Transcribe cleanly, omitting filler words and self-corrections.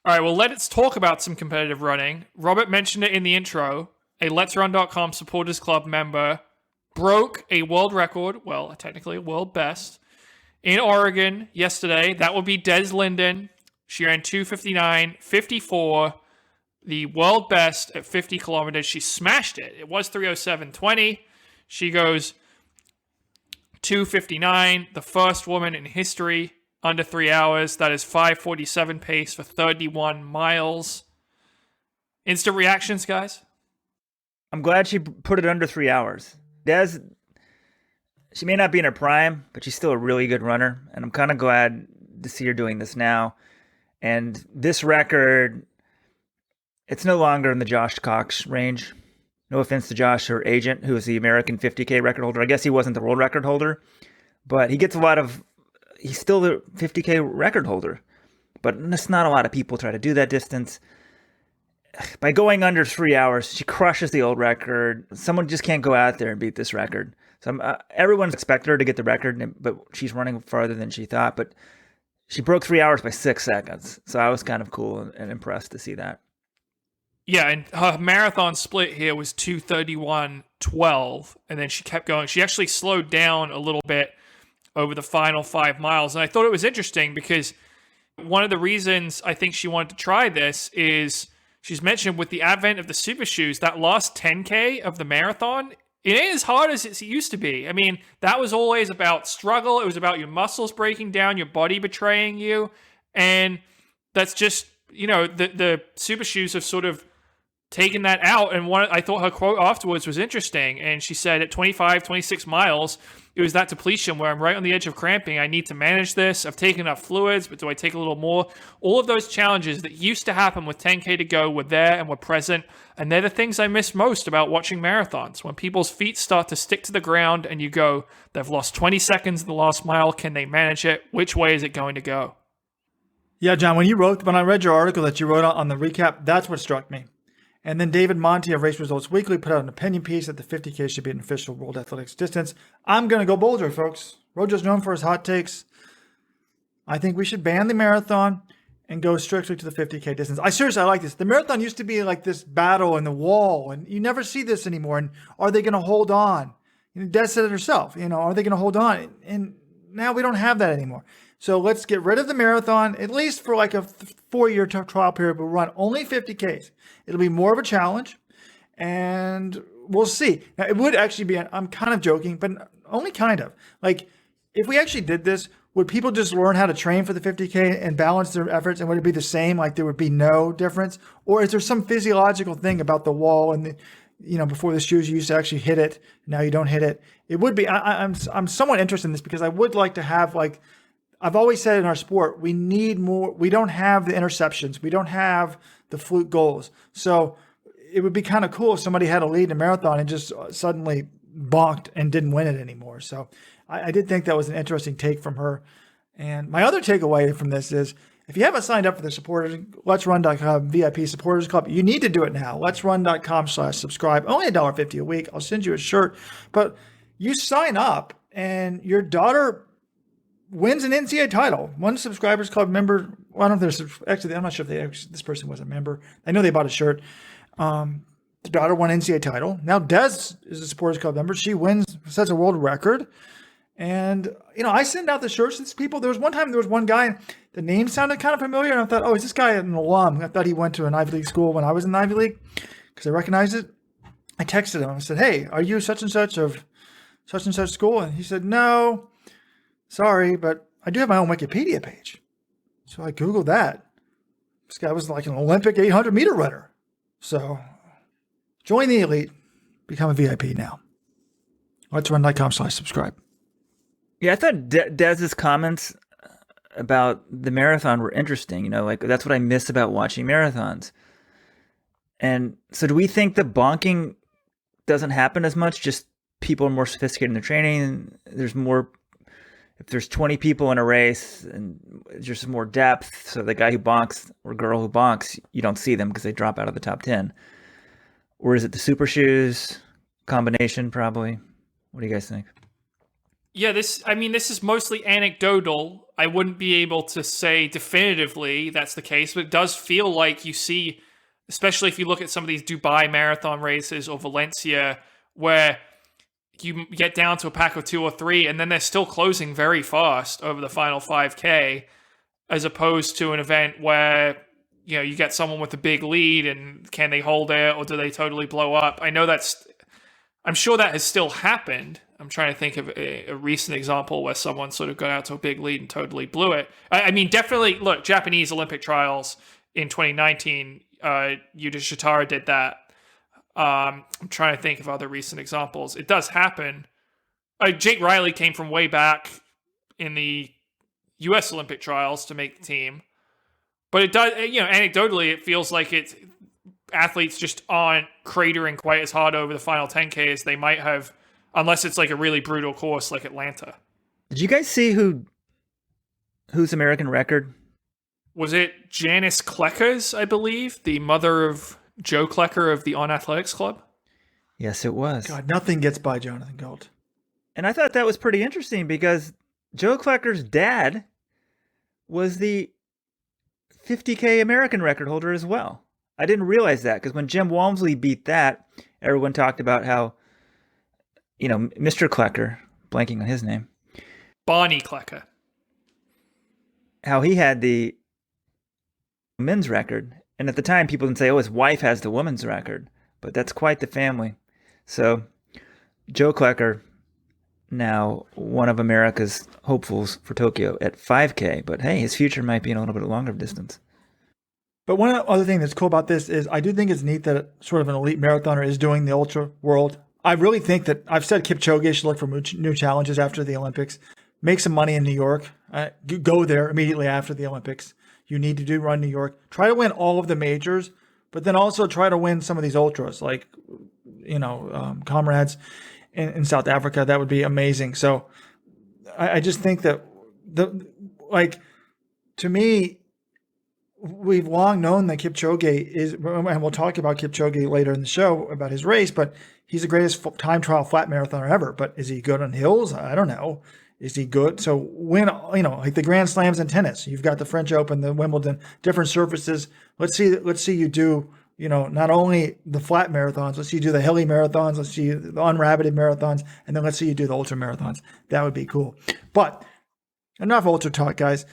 All right, well, let's talk about some competitive running. Robert mentioned it in the intro. A Let'sRun.com supporters club member broke a world record, well, technically a world best, in Oregon yesterday. That would be Dez Linden. She ran 2:59:54, the world best at 50 kilometers. She smashed it. It was 3:07:20. She goes 2:59, the first woman in history under 3 hours. That is 5:47 pace for 31 miles. Instant reactions, guys? I'm glad she put it under 3 hours. Dez, she may not be in her prime, but she's still a really good runner. And I'm kind of glad to see her doing this now. And this record, it's no longer in the Josh Cox range. No offense to Josh, her agent, who is the American 50K record holder. I guess he wasn't the world record holder, but he gets a lot of, he's still the 50K record holder. But it's not a lot of people try to do that distance. By going under 3 hours, she crushes the old record. Someone just can't go out there and beat this record. So everyone's expected her to get the record, but she's running farther than she thought. But she broke 3 hours by 6 seconds. So I was kind of cool and impressed to see that. Yeah, and her marathon split here was 2:31:12, and then she kept going. She actually slowed down a little bit over the final 5 miles. And I thought it was interesting because one of the reasons I think she wanted to try this is she's mentioned with the advent of the super shoes, that last 10K of the marathon, it ain't as hard as it used to be. I mean, that was always about struggle. It was about your muscles breaking down, your body betraying you. And that's just, the super shoes have sort of taken that out. And I thought her quote afterwards was interesting. And she said at 25, 26 miles, it was that depletion where I'm right on the edge of cramping. I need to manage this. I've taken enough fluids, but do I take a little more? All of those challenges that used to happen with 10K to go were there and were present. And they're the things I miss most about watching marathons. When people's feet start to stick to the ground and you go, they've lost 20 seconds in the last mile. Can they manage it? Which way is it going to go? Yeah, John, when I read your article that you wrote on the recap, that's what struck me. And then David Monty of Race Results Weekly put out an opinion piece that the 50K should be an official World Athletics distance. I'm going to go bolder, folks. Rojo's known for his hot takes. I think we should ban the marathon and go strictly to the 50K distance. I like this. The marathon used to be like this battle in the wall, and you never see this anymore. And are they going to hold on? Des said it herself. Are they going to hold on? And now we don't have that anymore. So let's get rid of the marathon, at least for like a 4-year trial period. We'll run only 50Ks. It'll be more of a challenge, and we'll see. Now, it would actually be, I'm kind of joking, but only kind of. Like, if we actually did this, would people just learn how to train for the 50K and balance their efforts, and would it be the same? Like, there would be no difference? Or is there some physiological thing about the wall and before the shoes, you used to actually hit it. Now you don't hit it. It would be, I'm somewhat interested in this because I would like to have, like, I've always said in our sport, we need more. We don't have the interceptions. We don't have the fluke goals. So it would be kind of cool if somebody had a lead in a marathon and just suddenly bonked and didn't win it anymore. So I did think that was an interesting take from her. And my other takeaway from this is, if you haven't signed up for the supporters, Let'sRun.com VIP supporters club, you need to do it now. Let'sRun.com/subscribe. Only $1.50 a week. I'll send you a shirt. But you sign up and your daughter wins an NCAA title. One subscribers club member, I don't know if there's actually, I'm not sure if this person was a member. I know they bought a shirt. The daughter won NCAA title. Now Dez is a supporters club member. She sets a world record. And, I send out the shirts to people. There was one guy, the name sounded kind of familiar. And I thought, is this guy an alum? I thought he went to an Ivy League school when I was in the Ivy League because I recognized it. I texted him. I said, hey, are you such and such of such and such school? And he said, no. Sorry, but I do have my own Wikipedia page. So I Googled that. This guy was like an Olympic 800-meter runner. So join the elite. Become a VIP now. Let'sRun.com/subscribe. Yeah, I thought Dez's comments about the marathon were interesting. Like that's what I miss about watching marathons. And so do we think the bonking doesn't happen as much? Just people are more sophisticated in their training. There's more. If there's 20 people in a race and there's just more depth, so the guy who bonks or girl who bonks, you don't see them because they drop out of the top 10. Or is it the super shoes combination? Probably. What do you guys think? Yeah, this is mostly anecdotal. I wouldn't be able to say definitively that's the case, but it does feel like you see, especially if you look at some of these Dubai marathon races or Valencia, where you get down to a pack of 2 or 3, and then they're still closing very fast over the final 5K, as opposed to an event where, you know, you get someone with a big lead and can they hold it or do they totally blow up? I'm sure that has still happened. I'm trying to think of a recent example where someone sort of got out to a big lead and totally blew it. I mean, definitely, look, Japanese Olympic trials in 2019, Yuta Shitara did that. I'm trying to think of other recent examples. It does happen. Jake Riley came from way back in the U.S. Olympic trials to make the team. But it does, you know, anecdotally, it feels like athletes just aren't cratering quite as hard over the final 10K as they might have, unless it's like a really brutal course like Atlanta. Did you guys see whose American record? Was it Janice Klecker's, I believe, the mother of Joe Klecker of the On Athletics Club? Yes, it was. God, nothing gets by Jonathan Galt. And I thought that was pretty interesting because Joe Klecker's dad was the 50K American record holder as well. I didn't realize that because when Jim Walmsley beat that, everyone talked about how, you know, Mr. Klecker, blanking on his name, Bonnie Klecker, how he had the men's record. And at the time, people didn't say, oh, his wife has the women's record. But that's quite the family. So Joe Klecker, now one of America's hopefuls for Tokyo at 5K. But hey, his future might be in a little bit longer distance. But one other thing that's cool about this is I do think it's neat that sort of an elite marathoner is doing the ultra world. I really think that I've said Kipchoge should look for new challenges after the Olympics. Make some money in New York. Go there immediately after the Olympics. You need to run New York. Try to win all of the majors, but then also try to win some of these ultras, like, you know, comrades in South Africa. That would be amazing. So I just think that to me, we've long known that Kipchoge is, and we'll talk about Kipchoge later in the show about his race, but he's the greatest time trial flat marathoner ever. But is he good on hills? I don't know. Is he good? So win, you know, like the Grand Slams in tennis. You've got the French Open, the Wimbledon, different surfaces. Let's see you do, you know, not only the flat marathons, let's see you do the hilly marathons, let's see the unrabbited marathons, and then let's see you do the ultra marathons. That would be cool. But enough ultra talk, guys.